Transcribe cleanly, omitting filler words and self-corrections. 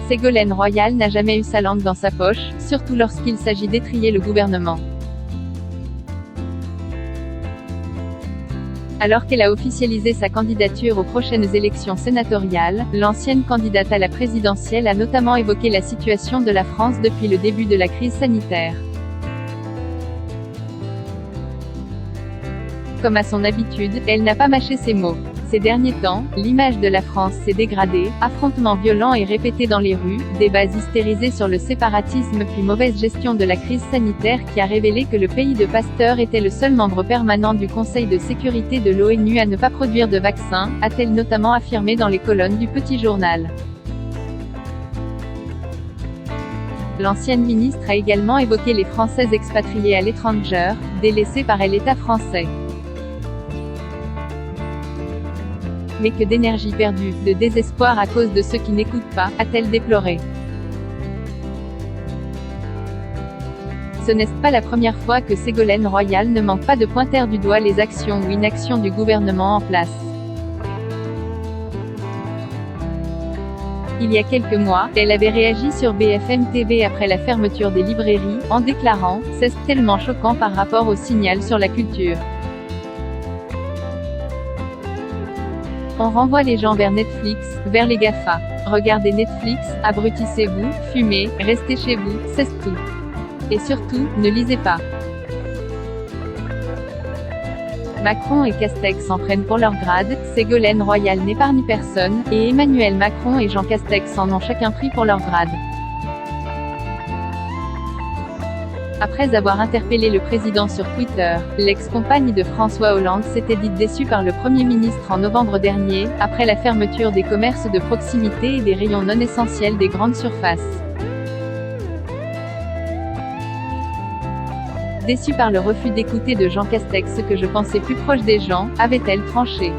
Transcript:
Ségolène Royal n'a jamais eu sa langue dans sa poche, surtout lorsqu'il s'agit d'étriller le gouvernement. Alors qu'elle a officialisé sa candidature aux prochaines élections sénatoriales, l'ancienne candidate à la présidentielle a notamment évoqué la situation de la France depuis le début de la crise sanitaire. Comme à son habitude, elle n'a pas mâché ses mots. Ces derniers temps, l'image de la France s'est dégradée, affrontements violents et répétés dans les rues, débats hystérisés sur le séparatisme puis mauvaise gestion de la crise sanitaire qui a révélé que le pays de Pasteur était le seul membre permanent du Conseil de sécurité de l'ONU à ne pas produire de vaccin, a-t-elle notamment affirmé dans les colonnes du Petit Journal. L'ancienne ministre a également évoqué les Français expatriés à l'étranger, délaissés par l'État français. Mais que d'énergie perdue, de désespoir à cause de ceux qui n'écoutent pas, a-t-elle déploré. Ce n'est pas la première fois que Ségolène Royal ne manque pas de pointer du doigt les actions ou inactions du gouvernement en place. Il y a quelques mois, elle avait réagi sur BFM TV après la fermeture des librairies, en déclarant « C'est tellement choquant par rapport au signal sur la culture. On renvoie les gens vers Netflix, vers les GAFA. Regardez Netflix, abrutissez-vous, fumez, restez chez vous, c'est tout. Et surtout, ne lisez pas. » Macron et Castex en prennent pour leur grade, Ségolène Royal n'épargne personne, et Emmanuel Macron et Jean Castex en ont chacun pris pour leur grade. Après avoir interpellé le président sur Twitter, l'ex-compagne de François Hollande s'était dite déçue par le Premier ministre en novembre dernier, après la fermeture des commerces de proximité et des rayons non essentiels des grandes surfaces. Déçue par le refus d'écouter de Jean Castex ce que je pensais plus proche des gens, avait-elle tranché.